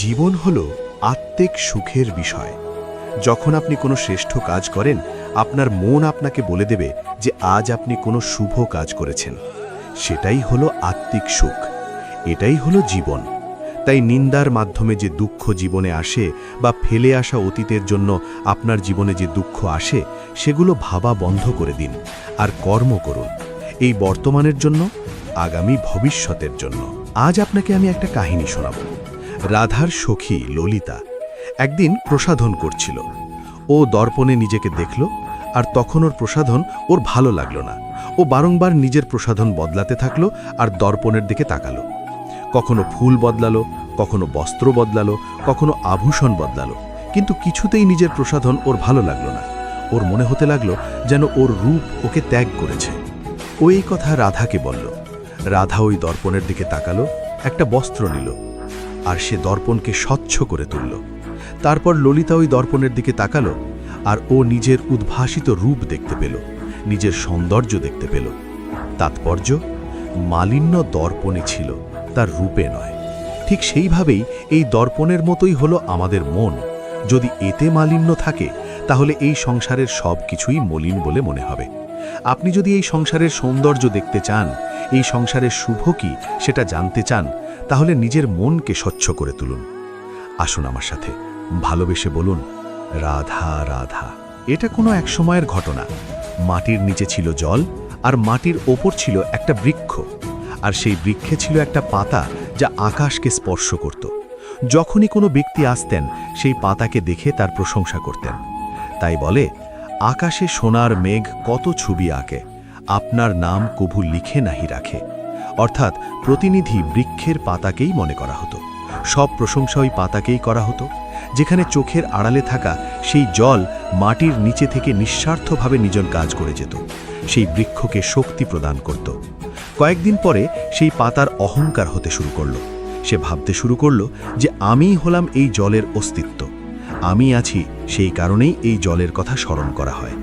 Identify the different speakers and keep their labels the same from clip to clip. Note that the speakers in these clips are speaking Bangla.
Speaker 1: জীবন হল আত্মিক সুখের বিষয়। যখন আপনি কোনো শ্রেষ্ঠ কাজ করেন, আপনার মন আপনাকে বলে দেবে যে আজ আপনি কোনো শুভ কাজ করেছেন। সেটাই হলো আত্মিক সুখ, এটাই হলো জীবন। তাই নিন্দার মাধ্যমে যে দুঃখ জীবনে আসে বা ফেলে আসা অতীতের জন্য আপনার জীবনে যে দুঃখ আসে, সেগুলো ভাবা বন্ধ করে দিন আর কর্ম করুন, এই বর্তমানের জন্য, আগামী ভবিষ্যতের জন্য। আজ আপনাকে আমি একটা কাহিনী শোনাব। রাধার সখী ললিতা একদিন প্রসাধন করছিল। ও দর্পণে নিজেকে দেখল, আর তখন ওর প্রসাধন ওর ভালো লাগলো না। ও বারংবার নিজের প্রসাধন বদলাতে থাকলো আর দর্পণের দিকে তাকালো। কখনো ফুল বদলালো, কখনো বস্ত্র বদলালো, কখনো আভূষণ বদলালো, কিন্তু কিছুতেই নিজের প্রসাধন ওর ভালো লাগলো না। ওর মনে হতে লাগলো যেন ওর রূপ ওকে ত্যাগ করেছে। ও এই কথা রাধাকে বলল। রাধা ওই দর্পণের দিকে তাকালো, একটা বস্ত্র নিল, আর সে দর্পণকে স্বচ্ছ করে তুলল। তারপর ললিতা ওই দর্পণের দিকে তাকালো, আর ও নিজের উদ্ভাসিত রূপ দেখতে পেল, নিজের সৌন্দর্য দেখতে পেল। তাৎপর্য, মালিন্য দর্পণে ছিল, তার রূপে নয়। ঠিক সেইভাবেই এই দর্পণের মতোই হলো আমাদের মন। যদি এতে মালিন্য থাকে, তাহলে এই সংসারের সব কিছুই মলিন বলে মনে হবে। আপনি যদি এই সংসারের সৌন্দর্য দেখতে চান, এই সংসারের শুভ কি সেটা জানতে চান, তাহলে নিজের মনকে স্বচ্ছ করে তুলুন। আসুন আমার সাথে, ভালোবেসে বলুন, রাধা রাধা। এটা কোনো এক সময়ের ঘটনা। মাটির নিচে ছিল জল, আর মাটির ওপর ছিল একটা বৃক্ষ, আর সেই বৃক্ষে ছিল একটা পাতা যা আকাশকে স্পর্শ করত। যখনই কোনো ব্যক্তি আসতেন, সেই পাতাকে দেখে তার প্রশংসা করতেন। তাই বলে, আকাশে সোনার মেঘ কত ছবি আঁকে, আপনার নাম কভু লিখে নাহি রাখে। অর্থাৎ প্রতিনিধি বৃক্ষের পাতাকেই মনে করা হতো। সব প্রশংসা ওই পাতাকেই করা হতো। যেখানে চোখের আড়ালে থাকা সেই জল মাটির নিচে থেকে নিঃস্বার্থভাবে নিজের কাজ করে যেত, সেই বৃক্ষকে শক্তি প্রদান করত। কয়েকদিন পরে সেই পাতার অহংকার হতে শুরু করল। সে ভাবতে শুরু করল যে আমিই হলাম এই জলের অস্তিত্ব, আমি আছি, সেই কারণেই এই জলের কথা স্মরণ করা হয়।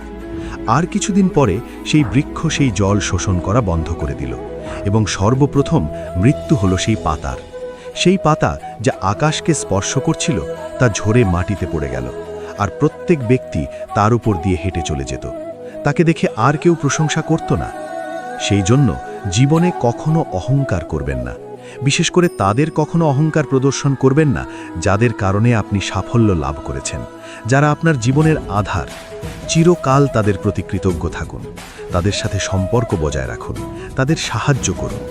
Speaker 1: আর কিছুদিন পরে সেই বৃক্ষ সেই জল শোষণ করা বন্ধ করে দিল, এবং সর্বপ্রথম মৃত্যু হলো সেই পাতার। সেই পাতা যা আকাশকে স্পর্শ করছিল, তা ঝরে মাটিতে পড়ে গেল, আর প্রত্যেক ব্যক্তি তার উপর দিয়ে হেঁটে চলে যেত। তাকে দেখে আর কেউ প্রশংসা করত না। সেই জন্য জীবনে কখনো অহংকার করবেন না। বিশেষ করে তাদের কখনো অহংকার প্রদর্শন করবেন না যাদের কারণে আপনি সাফল্য লাভ করেছেন, যারা আপনার জীবনের আধার। চিরকাল তাদের প্রতি কৃতজ্ঞ থাকুন, তাদের সাথে সম্পর্ক বজায় রাখুন, তাদের সাহায্য করুন,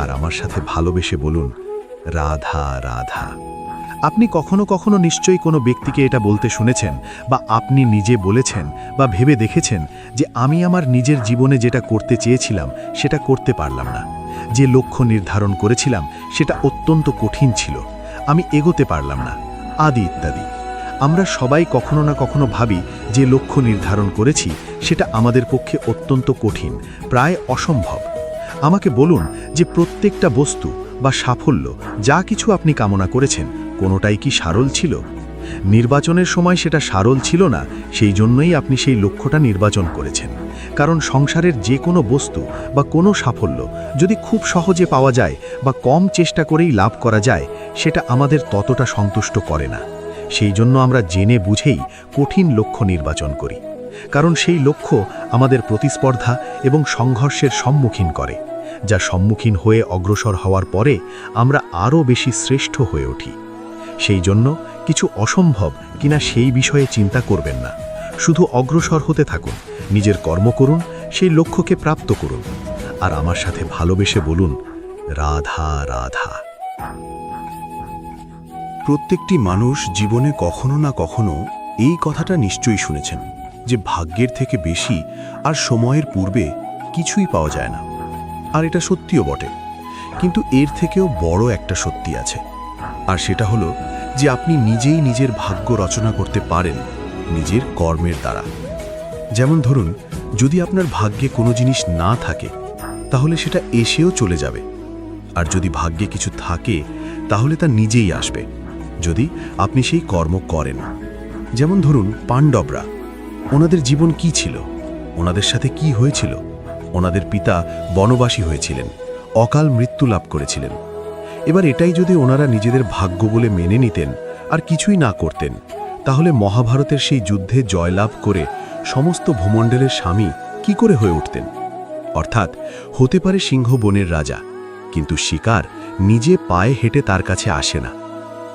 Speaker 1: আর আমার সাথে ভালোবেসে বলুন, রাধা রাধা। আপনি কখনো কখনো নিশ্চয়ই কোনো ব্যক্তিকে এটা বলতে শুনেছেন, বা আপনি নিজে বলেছেন বা ভেবে দেখেছেন যে আমি আমার নিজের জীবনে যেটা করতে চেয়েছিলাম সেটা করতে পারলাম না, যে লক্ষ্য নির্ধারণ করেছিলাম সেটা অত্যন্ত কঠিন ছিল, আমি এগোতে পারলাম না, আদি ইত্যাদি। আমরা সবাই কখনো না কখনো ভাবি যে লক্ষ্য নির্ধারণ করেছি সেটা আমাদের পক্ষে অত্যন্ত কঠিন, প্রায় অসম্ভব। আমাকে বলুন যে প্রত্যেকটা বস্তু বা সাফল্য যা কিছু আপনি কামনা করেছেন, কোনোটাই কি সারল ছিল? নির্বাচনের সময় সেটা সারল ছিল না, সেই জন্যই আপনি সেই লক্ষ্যটা নির্বাচন করেছেন। কারণ সংসারের যে কোনো বস্তু বা কোনো সাফল্য যদি খুব সহজে পাওয়া যায় বা কম চেষ্টা করেই লাভ করা যায়, সেটা আমাদের ততটা সন্তুষ্ট করে না। সেই জন্য আমরা জেনে বুঝেই কঠিন লক্ষ্য নির্বাচন করি, কারণ সেই লক্ষ্য আমাদের প্রতিস্পর্ধা এবং সংঘর্ষের সম্মুখীন করে, যা সম্মুখীন হয়ে অগ্রসর হওয়ার পরে আমরা আরও বেশি শ্রেষ্ঠ হয়ে উঠি। সেই জন্য কিছু অসম্ভব কিনা সেই বিষয়ে চিন্তা করবেন না, শুধু অগ্রসর হতে থাকুন, নিজের কর্ম করুন, সেই লক্ষ্যকে প্রাপ্ত করুন, আর আমার সাথে ভালোবেসে বলুন, রাধা রাধা।
Speaker 2: প্রত্যেকটি মানুষ জীবনে কখনো না কখনো এই কথাটা নিশ্চয়ই শুনেছেন যে ভাগ্যের থেকে বেশি আর সময়ের পূর্বে কিছুই পাওয়া যায় না। আর এটা সত্যিও বটে, কিন্তু এর থেকেও বড় একটা সত্যি আছে, আর সেটা হলো যে আপনি নিজেই নিজের ভাগ্য রচনা করতে পারেন নিজের কর্মের দ্বারা। যেমন ধরুন, যদি আপনার ভাগ্যে কোনো জিনিস না থাকে, তাহলে সেটা এসেও চলে যাবে, আর যদি ভাগ্যে কিছু থাকে তাহলে তা নিজেই আসবে, যদি আপনি সেই কর্ম করেন। যেমন ধরুন পাণ্ডবরা, ওনাদের জীবন কি ছিল, ওনাদের সাথে কি হয়েছিল? ওনাদের পিতা বনবাসী হয়েছিলেন, অকাল মৃত্যু লাভ করেছিলেন, এবার এটাই যদি ওনারা নিজেদের ভাগ্য বলে মেনে নিতেন আর কিছুই না করতেন, তাহলে মহাভারতের সেই যুদ্ধে জয়লাভ করে সমস্ত ভূমণ্ডলের স্বামী কি করে হয়ে উঠতেন? অর্থাৎ হতে পারে সিংহ বনের রাজা, কিন্তু শিকার নিজে পায়ে হেঁটে তার কাছে আসে না।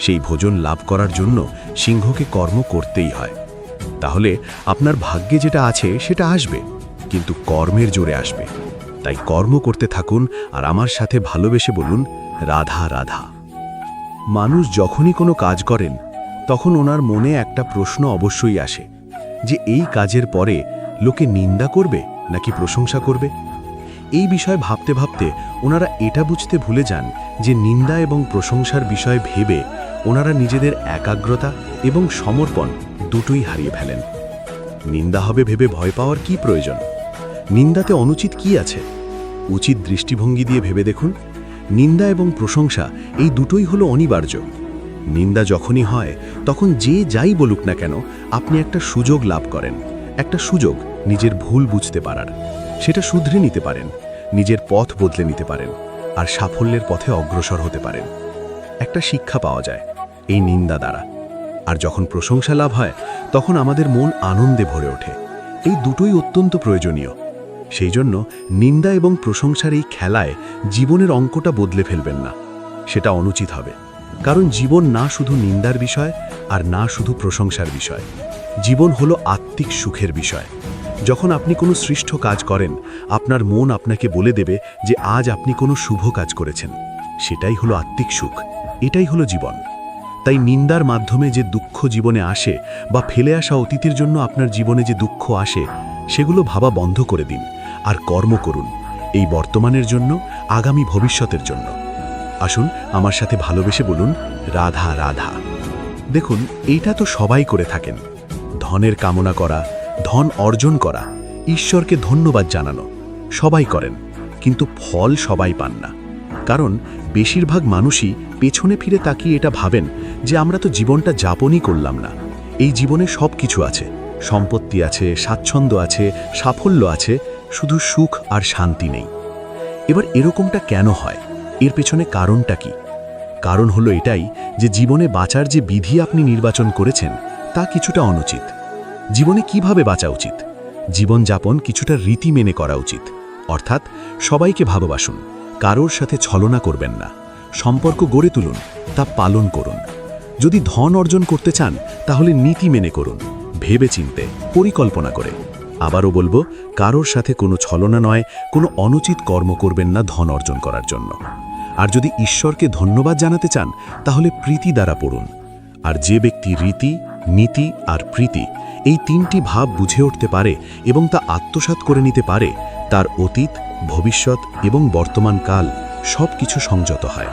Speaker 2: সেই ভোজন লাভ করার জন্য সিংহকে কর্ম করতেই হয়। তাহলে আপনার ভাগ্যে যেটা আছে সেটা আসবে, কিন্তু কর্মের জোরে আসবে। তাই কর্ম করতে থাকুন আর আমার সাথে ভালোবেসে বলুন, রাধা রাধা। মানুষ যখনই কোনো কাজ করেন তখন ওনার মনে একটা প্রশ্ন অবশ্যই আসে যে এই কাজের পরে লোকে নিন্দা করবে নাকি প্রশংসা করবে। এই বিষয়ে ভাবতে ভাবতে ওনারা এটা বুঝতে ভুলে যান যে নিন্দা এবং প্রশংসার বিষয় ভেবে ওনারা নিজেদের একাগ্রতা এবং সমর্পণ দুটোই হারিয়ে ফেলেন। নিন্দা হবে ভেবে ভয় পাওয়ার কি প্রয়োজন? নিন্দাতে অনুচিত কি আছে? উচিত দৃষ্টিভঙ্গি দিয়ে ভেবে দেখুন। নিন্দা এবং প্রশংসা এই দুটোই হলো অনিবার্য। নিন্দা যখনই হয় তখন যে যাই বলুক না কেন আপনি একটা সুযোগ লাভ করেন, একটা সুযোগ নিজের ভুল বুঝতে পারার। সেটা শুধরে নিতে পারেন, নিজের পথ বদলে নিতে পারেন আর সাফল্যের পথে অগ্রসর হতে পারেন। একটা শিক্ষা পাওয়া যায় এই নিন্দা দ্বারা। আর যখন প্রশংসা লাভ হয় তখন আমাদের মন আনন্দে ভরে ওঠে। এই দুটোই অত্যন্ত প্রয়োজনীয়। সেই জন্য নিন্দা এবং প্রশংসার এই খেলায় জীবনের অঙ্কটা বদলে ফেলবেন না, সেটা অনুচিত হবে। কারণ জীবন না শুধু নিন্দার বিষয় আর না শুধু প্রশংসার বিষয়, জীবন হলো আত্মিক সুখের বিষয়। যখন আপনি কোনো শ্রেষ্ঠ কাজ করেন, আপনার মন আপনাকে বলে দেবে যে আজ আপনি কোনো শুভ কাজ করেছেন। সেটাই হলো আত্মিক সুখ, এটাই হলো জীবন। তাই নিন্দার মাধ্যমে যে দুঃখ জীবনে আসে বা ফেলে আসা অতীতের জন্য আপনার জীবনে যে দুঃখ আসে, সেগুলো ভাবা বন্ধ করে দিন আর কর্ম করুন এই বর্তমানের জন্য, আগামী ভবিষ্যতের জন্য। আসুন আমার সাথে ভালোবেসে বলুন, রাধা রাধা। দেখুন, এইটা তো সবাই করে থাকেন। ধনের কামনা করা, ধন অর্জন করা, ঈশ্বরকে ধন্যবাদ জানানো সবাই করেন, কিন্তু ফল সবাই পান না। কারণ বেশিরভাগ মানুষই পেছনে ফিরে তাকিয়ে এটা ভাবেন যে আমরা তো জীবনটা যাপনই করলাম না। এই জীবনে সব কিছু আছে, সম্পত্তি আছে, স্বাচ্ছন্দ্য আছে, সাফল্য আছে, শুধু সুখ আর শান্তি নেই। এবার এরকমটা কেন হয়? এর পেছনে কারণটা কি? কারণ হলো এটাই যে জীবনে বাঁচার যে বিধি আপনি নির্বাচন করেছেন তা কিছুটা অনুচিত। জীবনে কিভাবে বাঁচা উচিত? জীবনযাপন কিছুটা রীতি মেনে করা উচিত। অর্থাৎ সবাইকে ভালোবাসুন, কারোর সাথে ছলনা করবেন না, সম্পর্ক গড়ে তুলুন, তা পালন করুন। যদি ধন অর্জন করতে চান তাহলে নীতি মেনে করুন, ভেবে চিনতে, পরিকল্পনা করে। আবারও বলবো, কারোর সাথে কোনো ছলনা নয়, কোনো অনুচিত কর্ম করবেন না ধন অর্জন করার জন্য। আর যদি ঈশ্বরকে ধন্যবাদ জানাতে চান তাহলে প্রীতি দ্বারা পড়ুন। আর যে ব্যক্তি রীতি, নীতি আর প্রীতি এই তিনটি ভাব বুঝে উঠতে পারে এবং তা আত্মসাৎ করে নিতে পারে, তার অতীত, ভবিষ্যৎ এবং বর্তমান কাল সব কিছু সংযত হয়।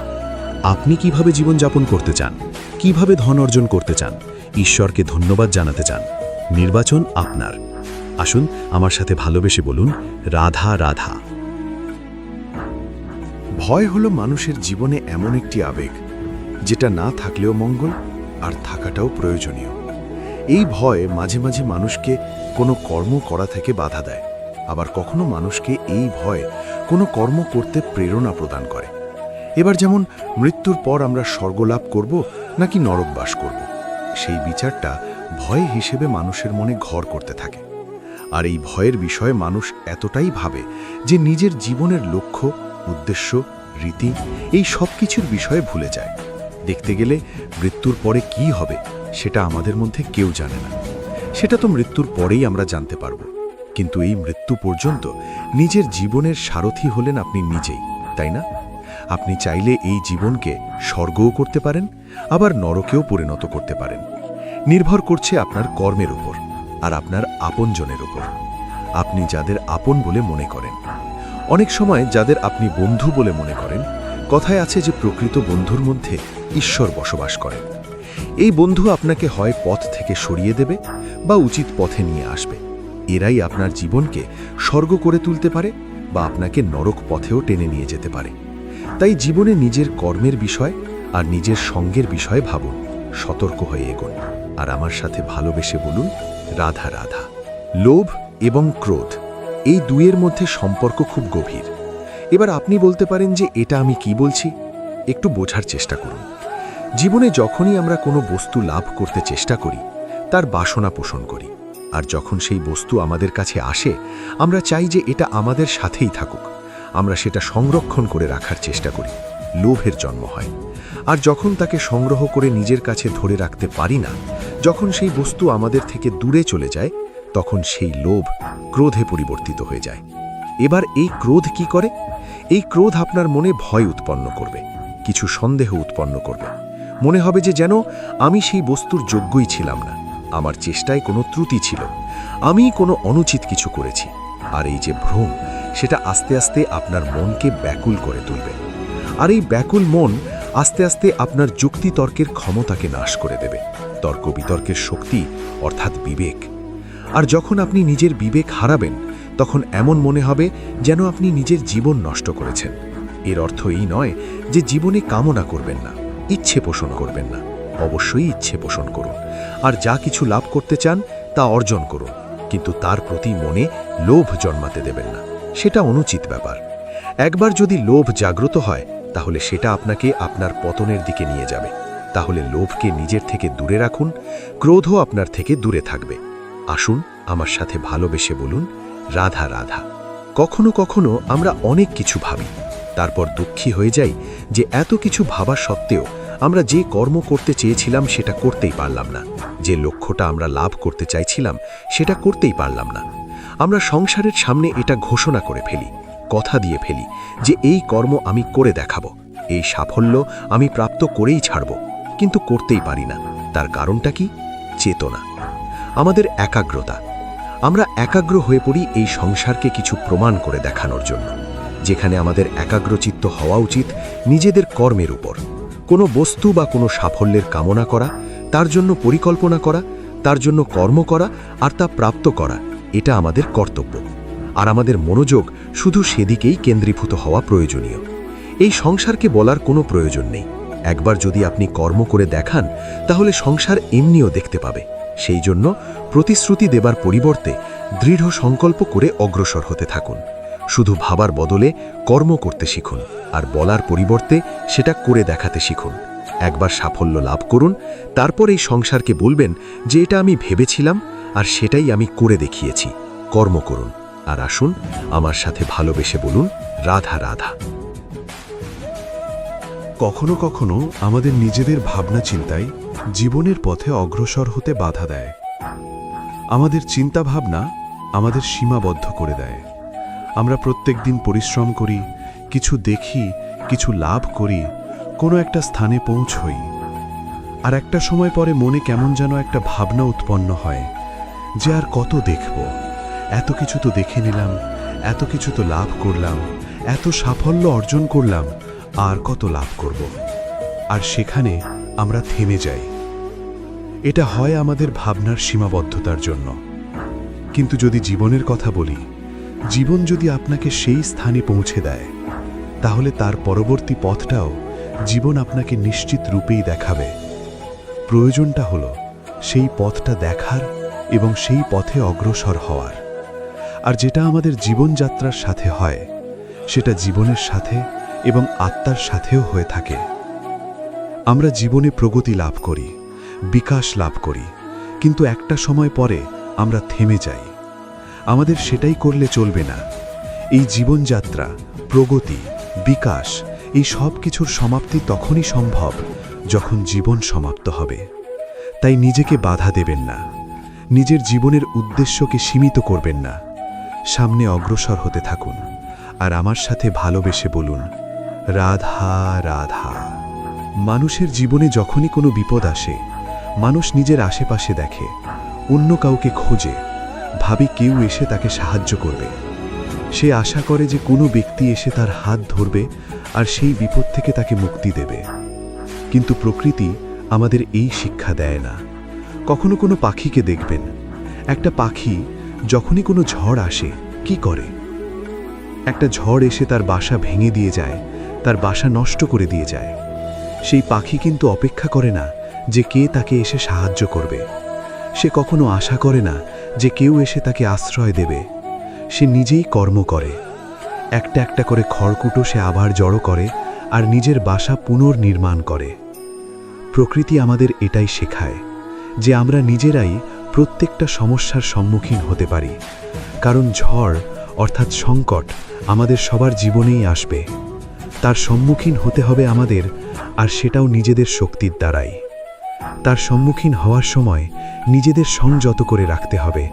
Speaker 2: আপনি কিভাবে জীবনযাপন করতে চান, কিভাবে ধন অর্জন করতে চান, ঈশ্বরকে ধন্যবাদ জানাতে চান, নির্বাচন আপনার। আসুন আমার সাথে ভালোবেসে বলুন, রাধা রাধা।
Speaker 1: ভয় হলো মানুষের জীবনে এমন একটি আবেগ যেটা না থাকলেও মঙ্গল আর থাকাটাও প্রয়োজনীয়। এই ভয় মাঝে মাঝে মানুষকে কোনো কর্ম করা থেকে বাধা দেয়, আবার কখনো মানুষকে এই ভয় কোনো কর্ম করতে প্রেরণা প্রদান করে। এবার যেমন মৃত্যুর পর আমরা স্বর্গলাভ করব নাকি নরকবাস করব, সেই বিচারটা ভয় হিসেবে মানুষের মনে ঘর করতে থাকে। আর এই ভয়ের বিষয়ে মানুষ এতটাই ভাবে যে নিজের জীবনের লক্ষ্য, উদ্দেশ্য, রীতি এই সব কিছুর বিষয়ে ভুলে যায়। দেখতে গেলে মৃত্যুর পরে কি হবে সেটা আমাদের মধ্যে কেউ জানে না। সেটা তো মৃত্যুর পরেই আমরা জানতে পারব। কিন্তু এই মৃত্যু পর্যন্ত নিজের জীবনের সারথি হলেন আপনি নিজেই, তাই না? আপনি চাইলে এই জীবনকে স্বর্গও করতে পারেন, আবার নরকেও পরিণত করতে পারেন। নির্ভর করছে আপনার কর্মের উপর আর আপনার আপনজনের উপর। আপনি যাদের আপন বলে মনে করেন, অনেক সময় যাদের আপনি বন্ধু বলে মনে করেন, কথায় আছে যে প্রকৃত বন্ধুর মধ্যে ঈশ্বর বসবাস করেন। এই বন্ধু আপনাকে হয় পথ থেকে সরিয়ে দেবে বা উচিত পথে নিয়ে আসবে। এরাই আপনার জীবনকে স্বর্গ করে তুলতে পারে বা আপনাকে নরক পথেও টেনে নিয়ে যেতে পারে। তাই জীবনে নিজের কর্মের বিষয় আর নিজের সঙ্গের বিষয়ে ভাবুন, সতর্ক হয়ে এগোন। আর আমার সাথে ভালোবেসে বলুন, রাধা রাধা। লোভ এবং ক্রোধ এই দুইয়ের মধ্যে সম্পর্ক খুব গভীর। এবার আপনি বলতে পারেন যে এটা আমি কি বলছি?
Speaker 2: একটু বোঝার চেষ্টা করুন। জীবনে যখনই আমরা কোনো বস্তু লাভ করতে চেষ্টা করি, তার বাসনা পোষণ করি। আর যখন সেই বস্তু আমাদের কাছে আসে, আমরা চাই যে এটা আমাদের সাথেই থাকুক। আমরা সেটা সংরক্ষণ করে রাখার চেষ্টা করি। লোভের জন্ম হয়। আর যখন তাকে সংগ্রহ করে নিজের কাছে ধরে রাখতে পারি না, যখন সেই বস্তু আমাদের থেকে দূরে চলে যায়, তখন সেই লোভ ক্রোধে পরিবর্তিত হয়ে যায়। এবার এই ক্রোধ কি করে? এই ক্রোধ আপনার মনে ভয় উৎপন্ন করবে, কিছু সন্দেহ উৎপন্ন করবে। মনে হবে যে যেন আমি সেই বস্তুর যোগ্যই ছিলাম না, আমার চেষ্টায় কোনো ত্রুটি ছিল, আমি কোনো অনুচিত কিছু করেছি। আর এই যে ভ্রম, সেটা আস্তে আস্তে আপনার মনকে ব্যাকুল করে তুলবে। আর এই ব্যাকুল মন আস্তে আস্তে আপনার যুক্তিতর্কের ক্ষমতাকে নাশ করে দেবে, তর্ক বিতর্কের শক্তি অর্থাৎ বিবেক। আর যখন আপনি নিজের বিবেক হারাবেন, তখন এমন মনে হবে যেন আপনি নিজের জীবন নষ্ট করেছেন। এর অর্থ এই নয় যে জীবনে কামনা করবেন না, ইচ্ছে পোষণ করবেন না। অবশ্যই ইচ্ছে পোষণ করুন, আর যা কিছু লাভ করতে চান তা অর্জন করুন, কিন্তু তার প্রতি মনে লোভ জন্মাতে দেবেন না। সেটা অনুচিত ব্যাপার। একবার যদি লোভ জাগ্রত হয়, তাহলে সেটা আপনাকে আপনার পতনের দিকে নিয়ে যাবে। তাহলে লোভকে নিজের থেকে দূরে রাখুন, ক্রোধও আপনার থেকে দূরে থাকবে। আসুন আমার সাথে ভালোবেসে বলুন, রাধা রাধা। কখনো কখনো আমরা অনেক কিছু ভাবি, তারপর দুঃখী হয়ে যাই যে এত কিছু ভাবা সত্ত্বেও আমরা যে কর্ম করতে চেয়েছিলাম সেটা করতেই পারলাম না, যে লক্ষ্যটা আমরা লাভ করতে চাইছিলাম সেটা করতেই পারলাম না। আমরা সংসারের সামনে এটা ঘোষণা করে ফেলি, কথা দিয়ে ফেলি যে এই কর্ম আমি করে দেখাবো, এই সাফল্য আমি প্রাপ্ত করেই ছাড়ব, কিন্তু করতেই পারি না। তার কারণটা কি? চেতনা, আমাদের একাগ্রতা। আমরা একাগ্র হয়ে পড়ি এই সংসারকে কিছু প্রমাণ করে দেখানোর জন্য, যেখানে আমাদের একাগ্রচিত্ত হওয়া উচিত নিজেদের কর্মের উপর। কোনো বস্তু বা কোনো সাফল্যের কামনা করা, তার জন্য পরিকল্পনা করা, তার জন্য কর্ম করা আর তা প্রাপ্ত করা, এটা আমাদের কর্তব্য। আর আমাদের মনোযোগ শুধু সেদিকেই কেন্দ্রীভূত হওয়া প্রয়োজনীয়। এই সংসারকে বলার কোনো প্রয়োজন নেই। একবার যদি আপনি কর্ম করে দেখান, তাহলে সংসার এমনিও দেখতে পাবে। সেই জন্য প্রতিশ্রুতি দেবার পরিবর্তে দৃঢ় সংকল্প করে অগ্রসর হতে থাকুন। শুধু ভাবার বদলে কর্ম করতে শিখুন, আর বলার পরিবর্তে সেটা করে দেখাতে শিখুন। একবার সাফল্য লাভ করুন, তারপর এই সংসারকে বলবেন যে এটা আমি ভেবেছিলাম আর সেটাই আমি করে দেখিয়েছি। কর্ম করুন, আর আসুন আমার সাথে ভালোবেসে বলুন, রাধা রাধা।
Speaker 3: কখনো কখনো আমাদের নিজেদের ভাবনা চিন্তায় জীবনের পথে অগ্রসর হতে বাধা দেয়। আমাদের চিন্তা ভাবনা আমাদের সীমাবদ্ধ করে দেয়। আমরা প্রত্যেক দিন পরিশ্রম করি, কিছু দেখি, কিছু লাভ করি, কোনো একটা স্থানে পৌঁছই। আর একটা সময় পরে মনে কেমন যেন একটা ভাবনা উৎপন্ন হয় যে আর কত দেখব, এত কিছু তো দেখে নিলাম, এত কিছু তো লাভ করলাম, এত সাফল্য অর্জন করলাম, আর কত লাভ করব। আর সেখানে আমরা থেমে যাই। এটা হয় আমাদের ভাবনার সীমাবদ্ধতার জন্য। কিন্তু যদি জীবনের কথা বলি, জীবন যদি আপনাকে সেই স্থানে পৌঁছে দেয়, তাহলে তার পরবর্তী পথটাও জীবন আপনাকে নিশ্চিত রূপেই দেখাবে। প্রয়োজনটা হলো সেই পথটা দেখার এবং সেই পথে অগ্রসর হওয়ার। আর যেটা আমাদের জীবনযাত্রার সাথে হয়, সেটা জীবনের সাথে এবং আত্মার সাথেও হয়ে থাকে। আমরা জীবনে প্রগতি লাভ করি, বিকাশ লাভ করি, কিন্তু একটা সময় পরে আমরা থেমে যাই। আমাদের সেটাই করলে চলবে না। এই জীবনযাত্রা, প্রগতি, বিকাশ, এই সব কিছুর সমাপ্তি তখনই সম্ভব যখন জীবন সমাপ্ত হবে। তাই নিজেকে বাধা দেবেন না, নিজের জীবনের উদ্দেশ্যকে সীমিত করবেন না। সামনে অগ্রসর হতে থাকুন, আর আমার সাথে ভালোবেসে বলুন, রাধা রাধা। মানুষের জীবনে যখনই কোনো বিপদ আসে, মানুষ নিজের আশেপাশে দেখে, অন্য কাউকে খোঁজে, ভাবে কেউ এসে তাকে সাহায্য করবে। সে আশা করে যে কোনো ব্যক্তি এসে তার হাত ধরবে আর সেই বিপদ থেকে তাকে মুক্তি দেবে। কিন্তু প্রকৃতি আমাদের এই শিক্ষা দেয় না। কখনো কোনো পাখিকে দেখবেন, একটা পাখি যখনই কোনো ঝড় আসে কি করে? একটা ঝড় এসে তার বাসা ভেঙে দিয়ে যায়, তার বাসা নষ্ট করে দিয়ে যায়। সেই পাখি কিন্তু অপেক্ষা করে না যে কে তাকে এসে সাহায্য করবে। সে কখনো আশা করে না যে কেউ এসে তাকে আশ্রয় দেবে। সে নিজেই কর্ম করে। একটা একটা করে খড়কুটো সে আবার জড়ো করে আর নিজের বাসা পুনর্নির্মাণ করে। প্রকৃতি আমাদের এটাই শেখায় যে আমরা নিজেরাই প্রত্যেকটা সমস্যার সম্মুখীন হতে পারি, কারণ ঝড় অর্থাৎ সংকট আমাদের সবার জীবনেই আসবে। তার সম্মুখীন হতে হবে আমাদের, আর সেটাও নিজেদের শক্তির দ্বারাই। তার সম্মুখীন হওয়ার সময় নিজেদের সংযত করে রাখতে হবে,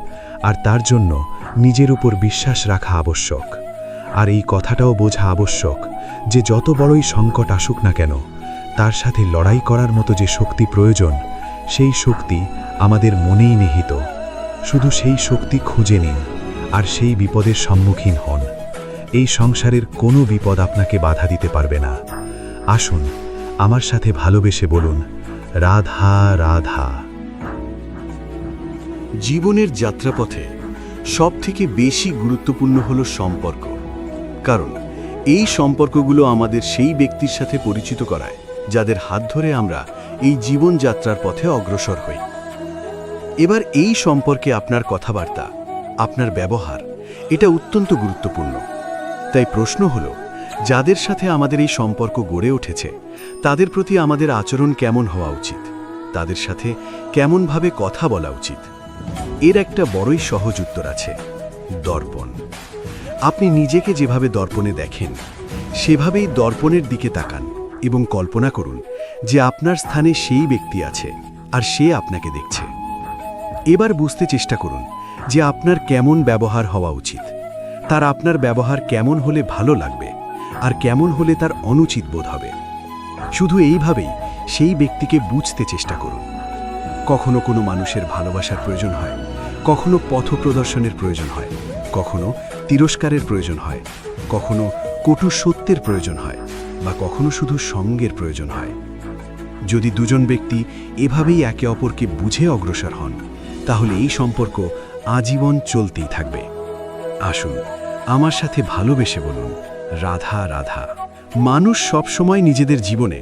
Speaker 3: আর তার জন্য নিজের উপর বিশ্বাস রাখা আবশ্যক। আর এই কথাটাও বোঝা আবশ্যক যে যত বড়ই সংকট আসুক না কেন, তার সাথে লড়াই করার মতো যে শক্তি প্রয়োজন, সেই শক্তি আমাদের মনেই নিহিত। শুধু সেই শক্তি খুঁজে নিন আর সেই বিপদের সম্মুখীন হন। এই সংসারের কোনো বিপদ আপনাকে বাধা দিতে পারবে না। আসুন আমার সাথে ভালোবেসে বলুন, রাধা রাধা।
Speaker 2: জীবনের যাত্রাপথে সবথেকে বেশি গুরুত্বপূর্ণ হলো সম্পর্ক, কারণ এই সম্পর্কগুলো আমাদের সেই ব্যক্তির সাথে পরিচিত করায় যাদের হাত ধরে আমরা এই জীবনযাত্রার পথে অগ্রসর হই। এবার এই সম্পর্কে আপনার কথাবার্তা, আপনার ব্যবহার, এটা অত্যন্ত গুরুত্বপূর্ণ। তাই প্রশ্ন হলো, যাদের সাথে আমাদের এই সম্পর্ক গড়ে উঠেছে তাদের প্রতি আমাদের আচরণ কেমন হওয়া উচিত, তাদের সাথে কেমনভাবে কথা বলা উচিত? এর একটা বড়ই সহজ উত্তর আছে, দর্পণ। আপনি নিজেকে যেভাবে দর্পণে দেখেন, সেভাবেই দর্পণের দিকে তাকান এবং কল্পনা করুন যে আপনার স্থানে সেই ব্যক্তি আছে আর সে আপনাকে দেখছে। এবার বুঝতে চেষ্টা করুন যে আপনার কেমন ব্যবহার হওয়া উচিত, তার আপনার ব্যবহার কেমন হলে ভালো লাগবে আর কেমন হলে তার অনুচিত বোধ হবে। শুধু এইভাবেই সেই ব্যক্তিকে বুঝতে চেষ্টা করুন। কখনো কোনো মানুষের ভালোবাসার প্রয়োজন হয়, কখনো পথ প্রদর্শনের প্রয়োজন হয়, কখনো তিরস্কারের প্রয়োজন হয়, কখনো কটু সত্যের প্রয়োজন হয়, বা কখনো শুধু সঙ্গের প্রয়োজন হয়। যদি দুজন ব্যক্তি এভাবেই একে অপরকে বুঝে অগ্রসর হন, তাহলে এই সম্পর্ক আজীবন চলতেই থাকবে। আসুন আমার সাথে ভালোবেসে বলুন, রাধা রাধা। মানুষ সবসময় নিজেদের জীবনে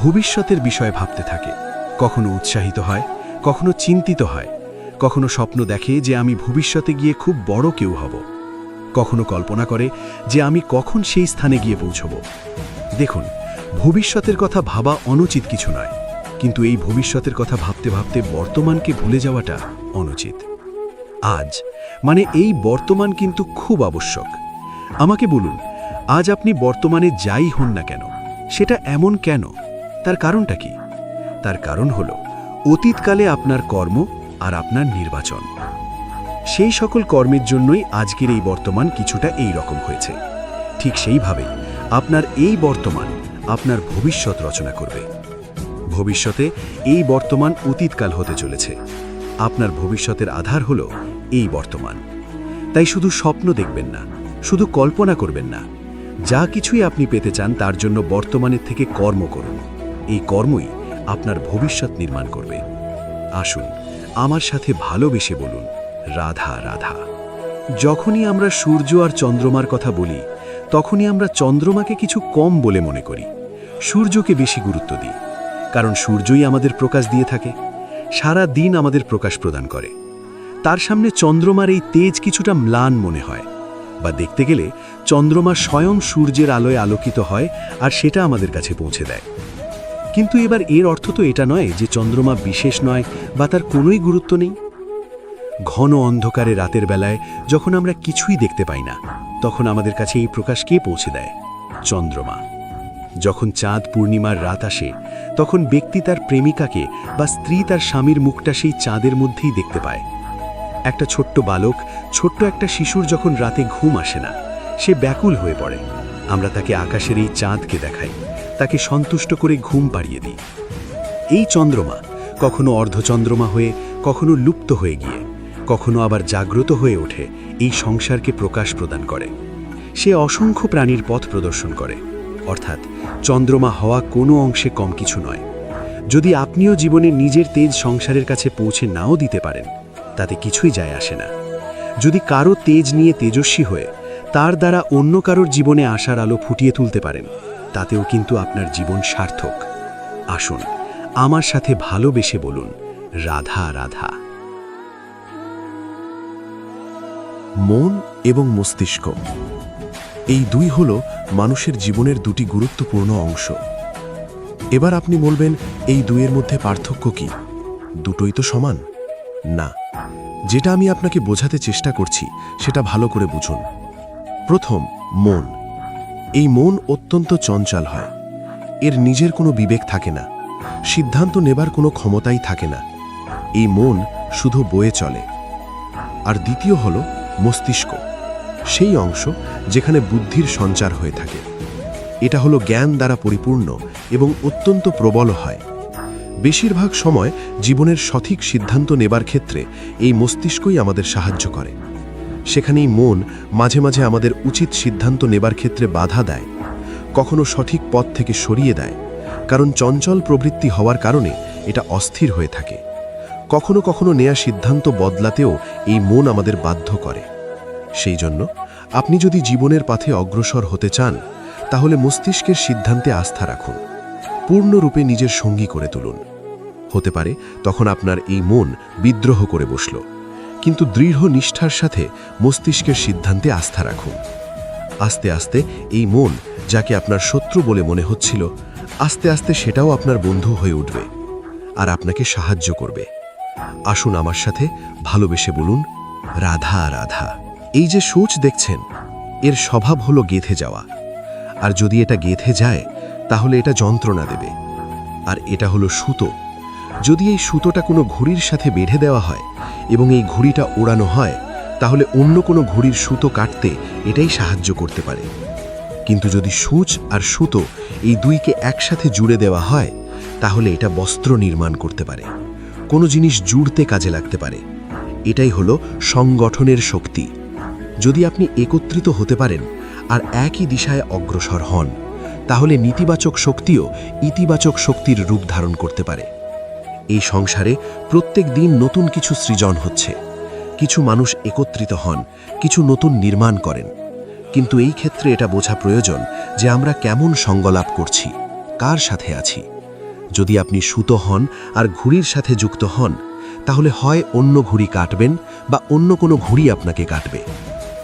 Speaker 2: ভবিষ্যতের বিষয়ে ভাবতে থাকে। কখনো উৎসাহিত হয়, কখনো চিন্তিত হয়, কখনো স্বপ্ন দেখে যে আমি ভবিষ্যতে গিয়ে খুব বড় কেউ হব, কখনো কল্পনা করে যে আমি কখন সেই স্থানে গিয়ে পৌঁছব। দেখুন, ভবিষ্যতের কথা ভাবা অনুচিত কিছু নয়, কিন্তু এই ভবিষ্যতের কথা ভাবতে ভাবতে বর্তমানকে ভুলে যাওয়াটা অনুচিত। আজ মানে এই বর্তমান কিন্তু খুব আবশ্যক। আমাকে বলুন, আজ আপনি বর্তমানে যাই হন না কেন, সেটা এমন কেন? তার কারণটা কি? তার কারণ হলো অতীতকালে আপনার কর্ম আর আপনার নির্বাচন। সেই সকল কর্মের জন্যই আজকের এই বর্তমান কিছুটা এই রকম হয়েছে। ঠিক সেইভাবেই আপনার এই বর্তমান আপনার ভবিষ্যৎ রচনা করবে। ভবিষ্যতে এই বর্তমান অতীতকাল হতে চলেছে। আপনার ভবিষ্যতের আধার হলো এই বর্তমান। তাই শুধু স্বপ্ন দেখবেন না, শুধু কল্পনা করবেন না। যা কিছুই আপনি পেতে চান তার জন্য বর্তমানের থেকে কর্ম করুন। এই কর্মই আপনার ভবিষ্যৎ নির্মাণ করবে। আসুন আমার সাথে ভালোবেসে বলুন, রাধা রাধা। যখনই আমরা সূর্য আর চন্দ্রমার কথা বলি, তখনই আমরা চন্দ্রমাকে কিছু কম বলে মনে করি, সূর্যকে বেশি গুরুত্ব দিই। কারণ সূর্যই আমাদের প্রকাশ দিয়ে থাকে, সারা দিন আমাদের প্রকাশ প্রদান করে। তার সামনে চন্দ্রমার এই তেজ কিছুটা ম্লান মনে হয়, বা দেখতে গেলে চন্দ্রমা স্বয়ং সূর্যের আলোয় আলোকিত হয় আর সেটা আমাদের কাছে পৌঁছে দেয়। কিন্তু এবার এর অর্থ তো এটা নয় যে চন্দ্রমা বিশেষ নয় বা তার কোনোই গুরুত্ব নেই। ঘন অন্ধকারে রাতের বেলায় যখন আমরা কিছুই দেখতে পাই না, তখন আমাদের কাছে এই প্রকাশ কে পৌঁছে দেয়? চন্দ্রমা। যখন চাঁদ পূর্ণিমার রাত আসে, তখন ব্যক্তি তার প্রেমিকাকে বা স্ত্রী তার স্বামীর মুখটা সেই চাঁদের মধ্যেই দেখতে পায়। একটা ছোট্ট বালক, ছোট্ট একটা শিশুর যখন রাতে ঘুম আসে না, সে ব্যাকুল হয়ে পড়ে। আমরা তাকে আকাশের এই চাঁদকে দেখাই, তাকে সন্তুষ্ট করে ঘুম পাড়িয়ে দিই। এই চন্দ্রমা কখনো অর্ধচন্দ্রমা হয়ে, কখনো লুপ্ত হয়ে গিয়ে, কখনো আবার জাগ্রত হয়ে ওঠে এই সংসারকে প্রকাশ প্রদান করে। সে অসংখ্য প্রাণীর পথ প্রদর্শন করে। অর্থাৎ চন্দ্রমা হওয়া কোনো অংশে কম কিছু নয়। যদি আপনিও জীবনে নিজের তেজ সংসারের কাছে পৌঁছে নাও দিতে পারেন, তাতে কিছুই যায় আসে না। যদি কারো তেজ নিয়ে তেজস্বী হয়ে তার দ্বারা অন্য কারোর জীবনে আশার আলো ফুটিয়ে তুলতে পারেন, তাতেও কিন্তু আপনার জীবন সার্থক। আসুন আমার সাথে ভালোবেসে বলুন, রাধা রাধা। মন এবং মস্তিষ্ক। এই দুই হল মানুষের জীবনের দুটি গুরুত্বপূর্ণ অংশ। এবার আপনি বলবেন, এই দুইয়ের মধ্যে পার্থক্য কি? দুটোই তো সমান? না, যেটা আমি আপনাকে বোঝাতে চেষ্টা করছি সেটা ভালো করে বুঝুন। প্রথম, মন। এই মন অত্যন্ত চঞ্চল হয়। এর নিজের কোনো বিবেক থাকে না, সিদ্ধান্ত নেবার কোনো ক্ষমতাই থাকে না। এই মন শুধু বয়ে চলে। আর দ্বিতীয় হল মস্তিষ্ক, সেই অংশ যেখানে বুদ্ধির সঞ্চার হয়ে থাকে। এটা হলো জ্ঞান দ্বারা পরিপূর্ণ এবং অত্যন্ত প্রবল হয়। বেশিরভাগ সময় জীবনের সঠিক সিদ্ধান্ত নেবার ক্ষেত্রে এই মস্তিষ্কই আমাদের সাহায্য করে। সেখানেই মন মাঝে মাঝে আমাদের উচিত সিদ্ধান্ত নেবার ক্ষেত্রে বাধা দেয়, কখনো সঠিক পথ থেকে সরিয়ে দেয়, কারণ চঞ্চল প্রবৃত্তি হওয়ার কারণে এটা অস্থির হয়ে থাকে। কখনো কখনো নেয়া সিদ্ধান্ত বদলাতেও এই মন আমাদের বাধ্য করে। সেই জন্য আপনি যদি জীবনের পথে অগ্রসর হতে চান, তাহলে মস্তিষ্কের সিদ্ধান্তে আস্থা রাখুন, পূর্ণরূপে নিজের সঙ্গী করে তুলুন। হতে পারে তখন আপনার এই মন বিদ্রোহ করে বসল, কিন্তু দৃঢ় নিষ্ঠার সাথে মস্তিষ্কের সিদ্ধান্তে আস্থা রাখুন। আস্তে আস্তে এই মন, যাকে আপনার শত্রু বলে মনে হচ্ছিল, আস্তে আস্তে সেটাও আপনার বন্ধু হয়ে উঠবে আর আপনাকে সাহায্য করবে। আসুন আমার সাথে ভালোবেসে বলুন, রাধা রাধা। এই যে সূচ দেখছেন, এর স্বভাব হলো গেঁথে যাওয়া। আর যদি এটা গেঁথে যায় তাহলে এটা যন্ত্রণা দেবে। আর এটা হলো সুতো। যদি এই সুতোটা কোনো ঘুড়ির সাথে বেঁধে দেওয়া হয় এবং এই ঘুড়িটা ওড়ানো হয়, তাহলে অন্য কোনো ঘুড়ির সুতো কাটতে এটাই সাহায্য করতে পারে। কিন্তু যদি সূচ আর সুতো এই দুইকে একসাথে জুড়ে দেওয়া হয়, তাহলে এটা বস্ত্র নির্মাণ করতে পারে, কোনো জিনিস জুড়তে কাজে লাগতে পারে। এটাই হলো সংগঠনের শক্তি। যদি আপনি একত্রিত হতে পারেন আর একই দিশায় অগ্রসর হন, তাহলে নেতিবাচক শক্তিও ইতিবাচক শক্তির রূপ ধারণ করতে পারে। এই সংসারে প্রত্যেক দিন নতুন কিছু সৃজন হচ্ছে। কিছু মানুষ একত্রিত হন, কিছু নতুন নির্মাণ করেন। কিন্তু এই ক্ষেত্রে এটা বোঝা প্রয়োজন যে আমরা কেমন সঙ্গলাভ করছি, কার সাথে আছি। যদি আপনি সুতো হন আর ঘুড়ির সাথে যুক্ত হন, তাহলে হয় অন্য ঘুড়ি কাটবেন বা অন্য কোনো ঘুড়ি আপনাকে কাটবে।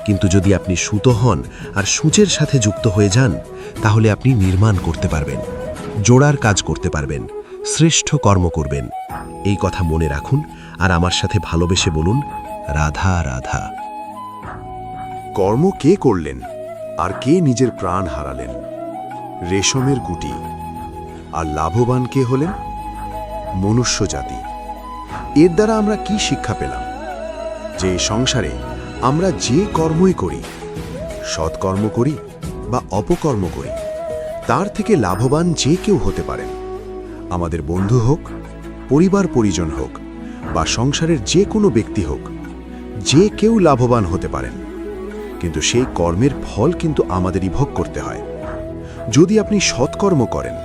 Speaker 2: কিন্তু যদি আপনি সুতো হন আর সূচের সাথে যুক্ত হয়ে যান, তাহলে আপনি নির্মাণ করতে পারবেন, জোড়ার কাজ করতে পারবেন, শ্রেষ্ঠ কর্ম করবেন। এই কথা মনে রাখুন আর আমার সাথে ভালোবেসে বলুন, রাধা রাধা।
Speaker 3: কর্ম কে করলেন আর কে নিজের প্রাণ হারালেন? রেশমের গুটি। আর লাভবান কে হলেন? মনুষ্য জাতি। এর দ্বারা আমরা কি শিক্ষা পেলাম? যে এই সংসারে আমরা যে কর্মই করি, সৎকর্ম করি বা অপকর্ম করি, তার থেকে লাভবান যে কেউ হতে পারেন। আমাদের বন্ধু হোক, পরিবার পরিজন হোক বা সংসারের যে কোনো ব্যক্তি হোক, যে কেউ লাভবান হতে পারেন। কিন্তু সেই কর্মের ফল কিন্তু আমাদেরই ভোগ করতে হয়। যদি আপনি সৎকর্ম করেন,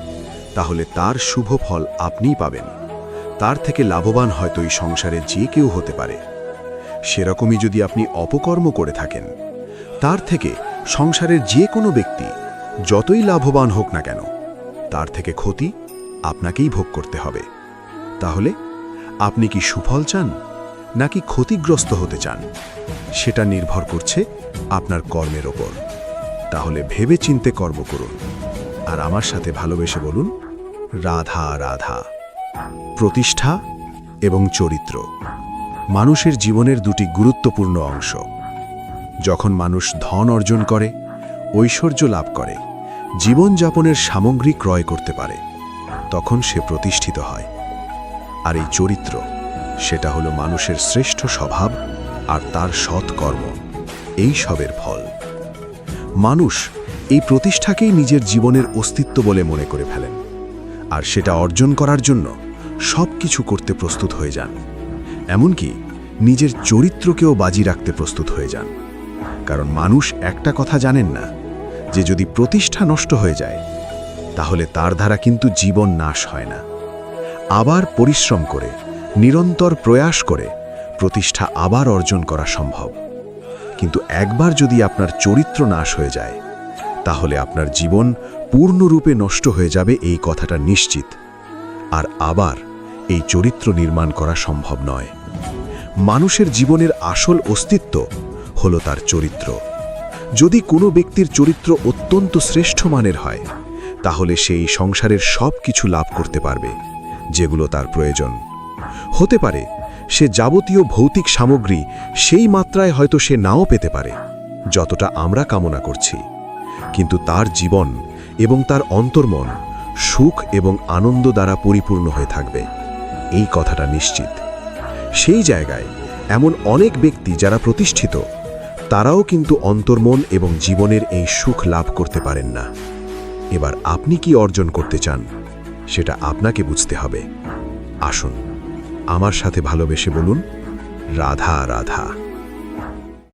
Speaker 3: তাহলে তার শুভ ফল আপনিই পাবেন। তার থেকে লাভবান হয়তো এই সংসারে যে কেউ হতে পারে। সেরকমই যদি আপনি অপকর্ম করে থাকেন, তার থেকে সংসারের যে কোনো ব্যক্তি যতই লাভবান হোক না কেন, তার থেকে ক্ষতি আপনাকেই ভোগ করতে হবে। তাহলে আপনি কি সুফল চান নাকি ক্ষতিগ্রস্ত হতে চান, সেটা নির্ভর করছে আপনার কর্মের ওপর। তাহলে ভেবে চিন্তে কর্ম করুন আর আমার সাথে ভালোবেসে বলুন, রাধা রাধা। প্রতিষ্ঠা এবং চরিত্র মানুষের জীবনের দুটি গুরুত্বপূর্ণ অংশ। যখন মানুষ ধন অর্জন করে, ঐশ্বর্য লাভ করে, জীবনযাপনের সামগ্রী ক্রয় করতে পারে, তখন সে প্রতিষ্ঠিত হয়। আর এই চরিত্র, সেটা হলো মানুষের শ্রেষ্ঠ স্বভাব আর তার সৎ কর্ম, এই সবের ফল। মানুষ এই প্রতিষ্ঠাকেই নিজের জীবনের অস্তিত্ব বলে মনে করে ফেলেন, আর সেটা অর্জন করার জন্য সব কিছু করতে প্রস্তুত হয়ে যান। এমনকি নিজের চরিত্রকেও বাজি রাখতে প্রস্তুত হয়ে যান। কারণ মানুষ একটা কথা জানেন না, যে যদি প্রতিষ্ঠা নষ্ট হয়ে যায়, তাহলে তার দ্বারা কিন্তু জীবন নাশ হয় না। আবার পরিশ্রম করে, নিরন্তর প্রয়াস করে প্রতিষ্ঠা আবার অর্জন করা সম্ভব। কিন্তু একবার যদি আপনার চরিত্র নাশ হয়ে যায়, তাহলে আপনার জীবন পূর্ণরূপে নষ্ট হয়ে যাবে, এই কথাটা নিশ্চিত। আর আবার এই চরিত্র নির্মাণ করা সম্ভব নয়। মানুষের জীবনের আসল অস্তিত্ব হলো তার চরিত্র।
Speaker 1: যদি কোনো ব্যক্তির চরিত্র অত্যন্ত শ্রেষ্ঠ মানের হয় তাহলে সেই সংসারের সব কিছু লাভ করতে পারবে যেগুলো তার প্রয়োজন। হতে পারে সে যাবতীয় ভৌতিক সামগ্রী সেই মাত্রায় হয়তো সে নাও পেতে পারে যতটা আমরা কামনা করছি, কিন্তু তার জীবন এবং তার অন্তর্মন সুখ এবং আনন্দ দ্বারা পরিপূর্ণ হয়ে থাকবে, এই কথাটা নিশ্চিত। সেই জায়গায় এমন অনেক ব্যক্তি যারা প্রতিষ্ঠিত, তারাও কিন্তু অন্তর্মন এবং জীবনের এই সুখ লাভ করতে পারেন না। এবার আপনি কি অর্জন করতে চান সেটা আপনাকে বুঝতে হবে। আসুন আমার সাথে ভালোবেসে বলুন, রাধা রাধা।